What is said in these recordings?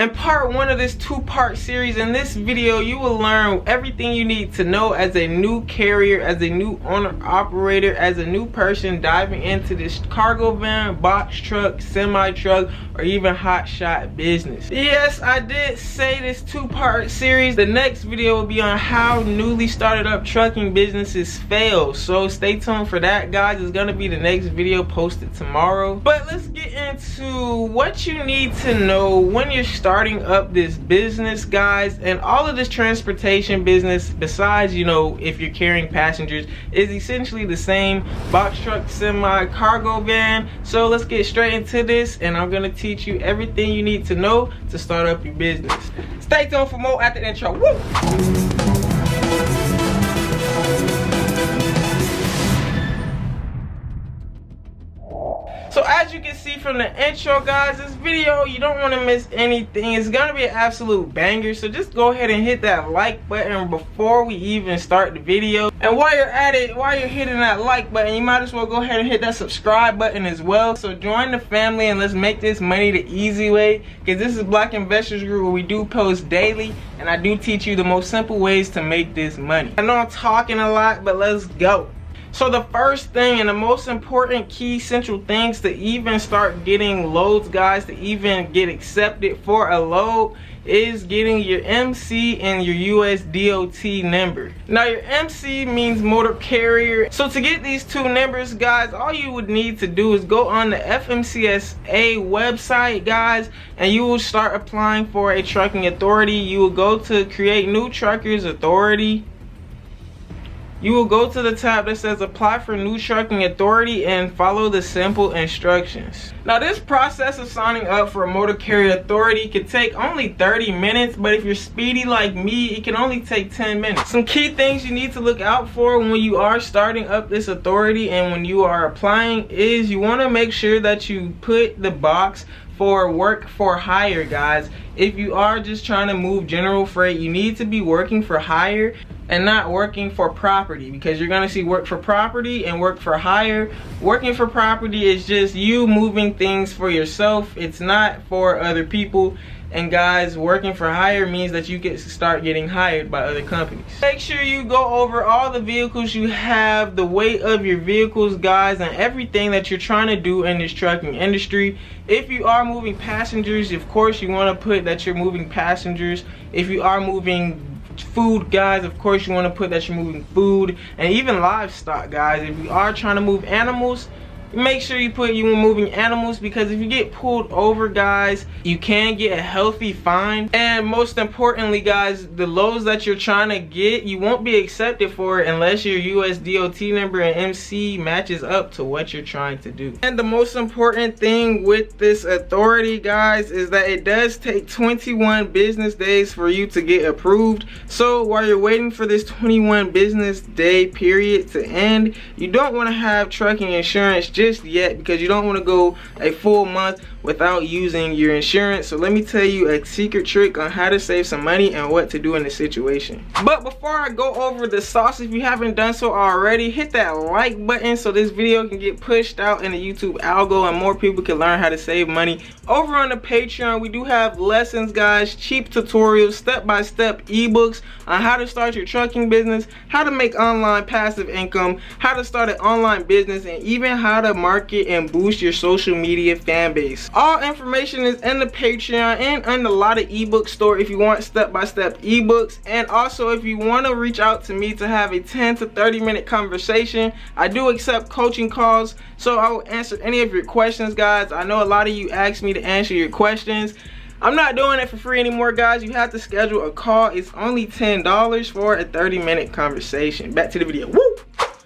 In part 1 of this 2-part series, in this video you will learn everything you need to know as a new carrier, as a new owner operator, as a new person diving into this cargo van, box truck, semi truck, or even hot shot business. Yes, I did say this 2-part series. The next video will be on how newly started up trucking businesses fail, so stay tuned for that, guys. It's gonna be the next video posted tomorrow. But let's get into what you need to know when you're starting up this business, guys. And all of this transportation business, besides, you know, if you're carrying passengers, is essentially the same: box truck, semi, cargo van. So let's get straight into this, and I'm gonna teach you everything you need to know to start up your business. Stay tuned for more after the intro. Woo! So as you can see from the intro, guys, this video, you don't want to miss anything. It's gonna be an absolute banger, so just go ahead and hit that like button before we even start the video. And while you're at it, while you're hitting that like button, you might as well go ahead and hit that subscribe button as well. So join the family and let's make this money the easy way, because this is Black Investors Group, where we do post daily and I do teach you the most simple ways to make this money. I know I'm talking a lot, but let's go. So the first thing and the most important key central things to even start getting loads, guys, to even get accepted for a load, is getting your MC and your USDOT number. Now your MC means motor carrier. So to get these two numbers, guys, all you would need to do is go on the FMCSA website, guys, and you will start applying for a trucking authority. You will go to create new truckers authority. You will go to the tab that says apply for new trucking authority and follow the simple instructions. Now this process of signing up for a motor carrier authority can take only 30 minutes, but if you're speedy like me, it can only take 10 minutes. Some key things you need to look out for when you are starting up this authority and when you are applying is you want to make sure that you put the box for work for hire, guys. If you are just trying to move general freight, you need to be working for hire and not working for property, because you're gonna see work for property and work for hire. Working for property is just you moving things for yourself. It's not for other people. And guys, working for hire means that you get to start getting hired by other companies. Make sure you go over all the vehicles you have, the weight of your vehicles, guys, and everything that you're trying to do in this trucking industry. If you are moving passengers, of course you want to put that you're moving passengers. If you are moving food, guys, of course you want to put that you're moving food, and even livestock, guys. If you are trying to move animals, make sure you put you were moving animals, because if you get pulled over, guys, you can get a healthy fine. And most importantly, guys, the loads that you're trying to get, you won't be accepted for it unless your USDOT number and MC matches up to what you're trying to do. And the most important thing with this authority, guys, is that it does take 21 business days for you to get approved. So while you're waiting for this 21 business day period to end, you don't want to have trucking insurance just yet, because you don't want to go a full month without using your insurance. So let me tell you a secret trick on how to save some money and what to do in this situation. But before I go over the sauce, if you haven't done so already, hit that like button so this video can get pushed out in the YouTube algo and more people can learn how to save money. Over on the Patreon, we do have lessons, guys, cheap tutorials, step-by-step ebooks on how to start your trucking business, how to make online passive income, how to start an online business, and even how to market and boost your social media fan base. All information is in the Patreon and in the Lotta ebook store if you want step-by-step ebooks. And also, if you want to reach out to me to have a 10 to 30-minute conversation, I do accept coaching calls, so I will answer any of your questions, guys. I know a lot of you asked me to answer your questions. I'm not doing it for free anymore, guys. You have to schedule a call. It's only $10 for a 30-minute conversation. Back to the video. Woo!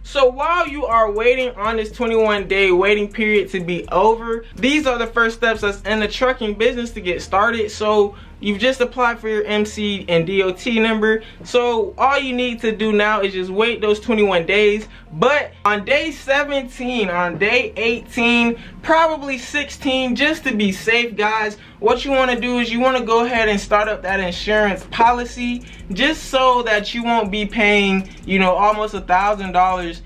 So while you are waiting on this 21-day waiting period to be over, these are the first steps that's in the trucking business to get started. So you've just applied for your MC and DOT number. So all you need to do now is just wait those 21 days. But on day 17, on day 18, probably 16, just to be safe, guys, what you want to do is you want to go ahead and start up that insurance policy, just so that you won't be paying, you know, almost $1,000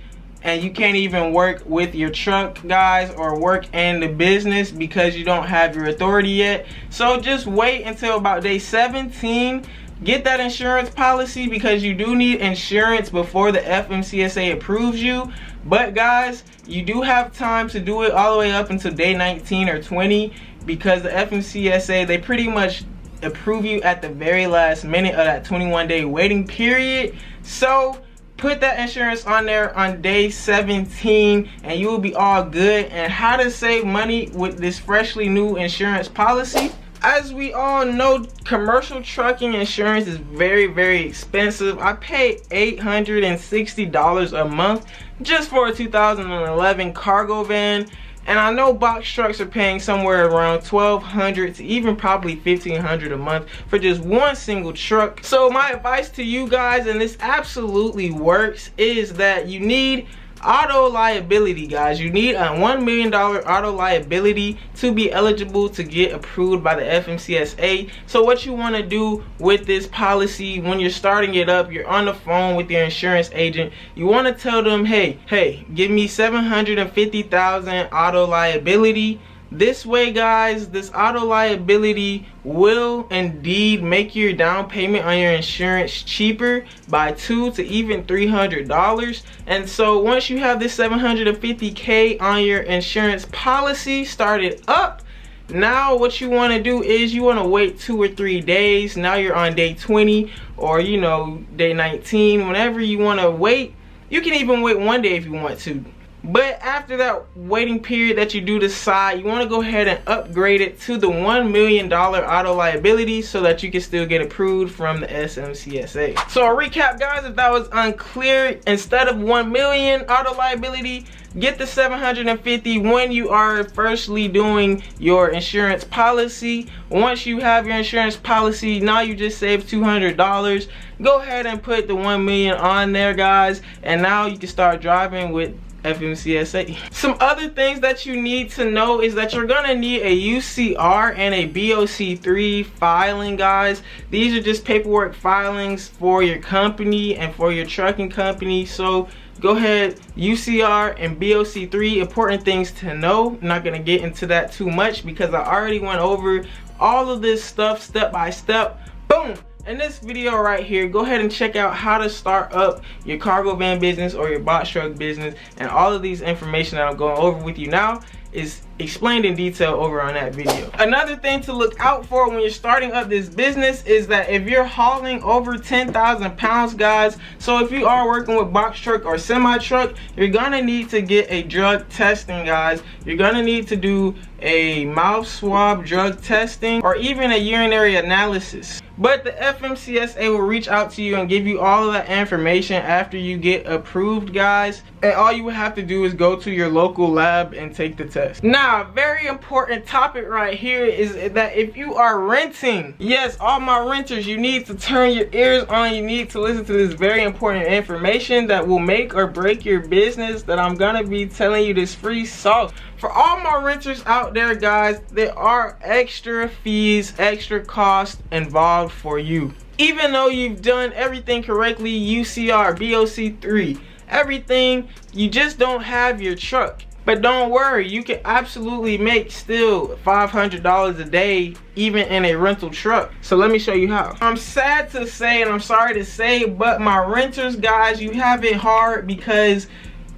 and you can't even work with your truck, guys, or work in the business because you don't have your authority yet. So just wait until about day 17. Get that insurance policy because you do need insurance before the FMCSA approves you. But guys, you do have time to do it all the way up until day 19 or 20 because the FMCSA, they pretty much approve you at the very last minute of that 21-day waiting period. So put that insurance on there on day 17 and you will be all good. And how to save money with this freshly new insurance policy. As we all know, commercial trucking insurance is very, very expensive. I pay $860 a month just for a 2011 cargo van. And I know box trucks are paying somewhere around $1,200 to even probably $1,500 a month for just one single truck. So my advice to you guys, and this absolutely works, is that you need auto liability, guys. You need a $1 million auto liability to be eligible to get approved by the FMCSA. So what you want to do with this policy, when you're starting it up, you're on the phone with your insurance agent, you want to tell them, hey, give me $750,000 auto liability. This way, guys, this auto liability will indeed make your down payment on your insurance cheaper by $200 to even $300. And so once you have this $750K on your insurance policy started up, now what you want to do is you want to wait 2 or 3 days. Now you're on day 20 or day 19. Whenever you want to wait, you can even wait 1 day if you want to. But after that waiting period that you do decide, you want to go ahead and upgrade it to the $1 million auto liability so that you can still get approved from the FMCSA. So a recap, guys, if that was unclear, instead of $1 million auto liability, get the $750 when you are firstly doing your insurance policy. Once you have your insurance policy, now you just saved $200. Go ahead and put the $1 million on there, guys, and now you can start driving with FMCSA. Some other things that you need to know is that you're gonna need a UCR and a BOC3 filing, guys. These are just paperwork filings for your company and for your trucking company. So go ahead, UCR and BOC3, important things to know. I'm not gonna get into that too much because I already went over all of this stuff step by step. Boom! In this video right here, go ahead and check out how to start up your cargo van business or your box truck business, and all of these information that I'm going over with you now is explained in detail over on that video. Another thing to look out for when you're starting up this business is that if you're hauling over 10,000 pounds, guys, so if you are working with box truck or semi truck, you're gonna need to get a drug testing, guys. You're gonna need to do a mouth swab drug testing or even a urinary analysis. But the FMCSA will reach out to you and give you all of that information after you get approved, guys. And all you would have to do is go to your local lab and take the test. Now, a very important topic right here is that if you are renting, yes, all my renters, you need to turn your ears on. You need to listen to this very important information that will make or break your business that I'm gonna be telling you this free sauce. For all my renters out there, guys, there are extra fees, extra costs involved for you. Even though you've done everything correctly, UCR, BOC3, everything, you just don't have your truck. But don't worry, you can absolutely make still $500 a day even in a rental truck. So let me show you how. I'm sad to say, and I'm sorry to say, but my renters, guys, you have it hard because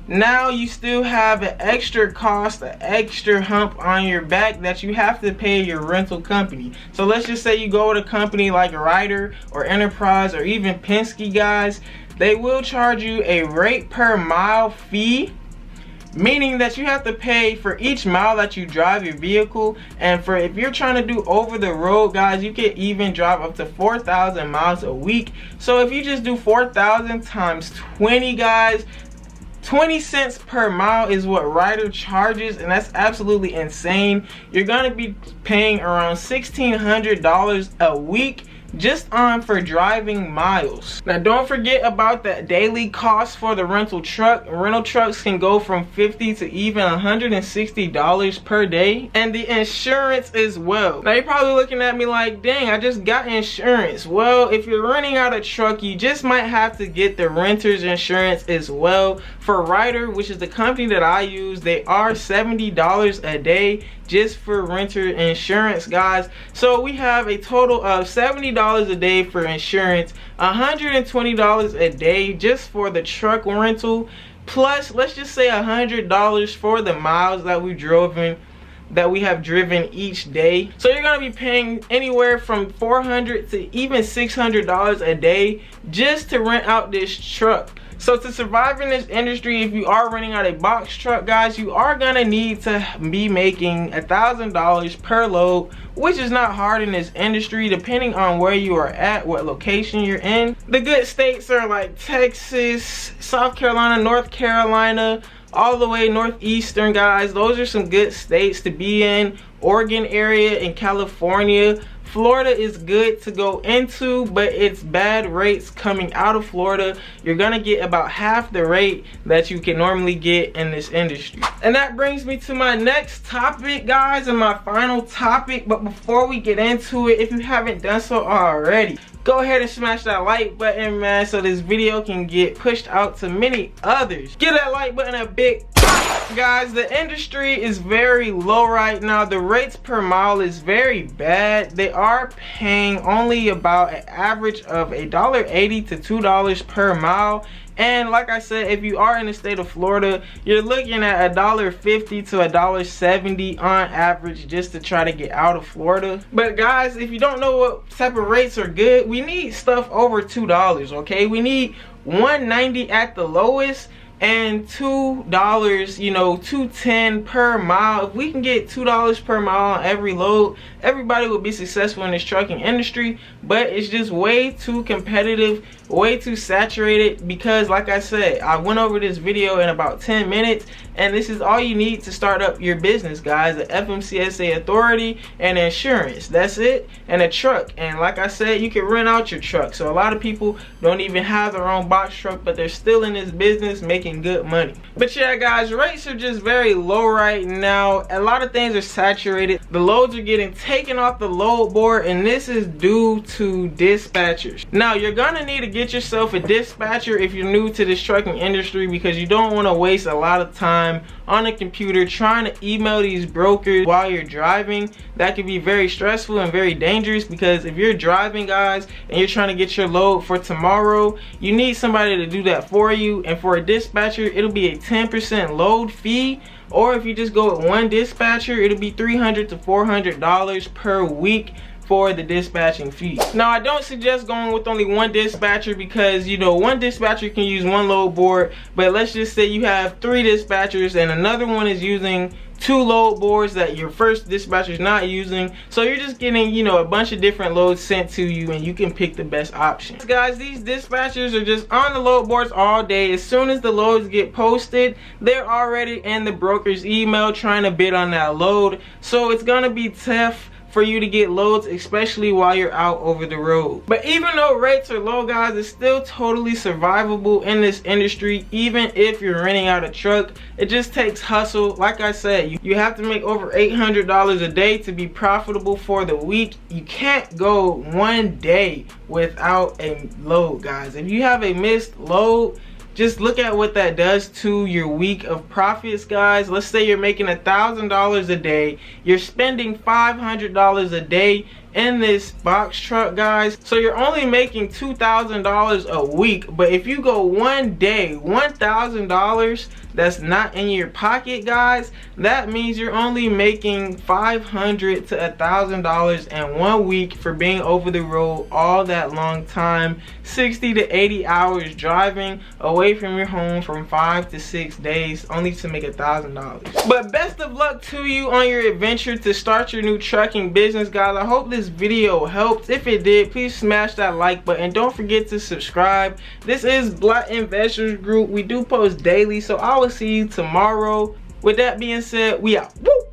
now you still have an extra cost, an extra hump on your back that you have to pay your rental company. So let's just say you go with a company like Ryder or Enterprise or even Penske, guys. They will charge you a rate per mile fee, meaning that you have to pay for each mile that you drive your vehicle. And for if you're trying to do over the road, guys, you can even drive up to 4,000 miles a week. So if you just do 4,000 times 20, guys, 20 cents per mile is what Ryder charges, and that's absolutely insane. You're gonna be paying around $1,600 a week just for driving miles. Now don't forget about the daily cost for the rental truck. Rental trucks can go from $50 to even $160 per day, and the insurance as well. Now you're probably looking at me like, dang, I just got insurance. Well, if you're renting out a truck, you just might have to get the renter's insurance as well. For Ryder, which is the company that I use, they are $70 a day just for renter insurance, guys. So we have a total of $70 a day for insurance, $120 a day just for the truck rental, plus let's just say $100 for the miles that we have driven each day. So you're gonna be paying anywhere from $400 to even $600 a day just to rent out this truck. So to survive in this industry, if you are renting out a box truck, guys, you are gonna need to be making $1,000 per load, which is not hard in this industry depending on where you are at, what location you're in. The good states are like Texas, South Carolina, North Carolina, all the way northeastern, guys. Those are some good states to be in. Oregon area and California. Florida is good to go into, but it's bad rates coming out of Florida. You're gonna get about half the rate that you can normally get in this industry. And that brings me to my next topic, guys, and my final topic. But before we get into it, if you haven't done so already, go ahead and smash that like button, man, so this video can get pushed out to many others. Give that like button a big pop, guys. The industry is very low right now. The rates per mile is very bad. They are paying only about an average of $1.80 to $2 per mile. And like I said, if you are in the state of Florida, you're looking at $1.50 to $1.70 on average just to try to get out of Florida. But guys, if you don't know what type of rates are good, we need stuff over $2, okay? We need $1.90 at the lowest and $2, you know, $2.10 per mile. If we can get $2 per mile on every load, everybody will be successful in this trucking industry. But it's just way too competitive, way too saturated, because like I said, I went over this video in about 10 minutes, and this is all you need to start up your business, guys. The FMCSA authority and insurance, that's it, and a truck. And like I said, you can rent out your truck. So a lot of people don't even have their own box truck, but they're still in this business making good money. But yeah, guys, rates are just very low right now. A lot of things are saturated. The loads are getting taken off the load board, and this is due to dispatchers. Now you're gonna need to get yourself a dispatcher if you're new to this trucking industry, because you don't want to waste a lot of time on a computer trying to email these brokers while you're driving. That can be very stressful and very dangerous, because if you're driving, guys, and you're trying to get your load for tomorrow, you need somebody to do that for you. And for a dispatcher, it'll be a 10% load fee, or if you just go with one dispatcher, it'll be $300 to $400 per week for the dispatching fee. Now I don't suggest going with only one dispatcher, because you know one dispatcher can use one load board, but let's just say you have 3 dispatchers and another one is using 2 load boards that your first dispatcher is not using. So you're just getting, you know, a bunch of different loads sent to you, and you can pick the best option. Guys, these dispatchers are just on the load boards all day. As soon as the loads get posted, they're already in the broker's email trying to bid on that load. So it's gonna be tough for you to get loads, especially while you're out over the road. But even though rates are low, guys, it's still totally survivable in this industry. Even if you're renting out a truck, it just takes hustle. Like I said, you have to make over $800 a day to be profitable for the week. You can't go one day without a load, guys. If you have a missed load, just look at what that does to your week of profits, guys. Let's say you're making $1,000 a day. You're spending $500 a day in this box truck, guys. So you're only making $2,000 a week. But if you go one day, $1,000 that's not in your pocket, guys, that means you're only making $500 to $1,000 in 1 week for being over the road all that long time, 60 to 80 hours driving away from your home from 5 to 6 days, only to make $1,000. But best of luck to you on your adventure to start your new trucking business, guys. I hope this video helped. If it did, please smash that like button. Don't forget to subscribe. This is Black Investors Group. We do post daily, so I will see you tomorrow. With that being said, we out. Woo!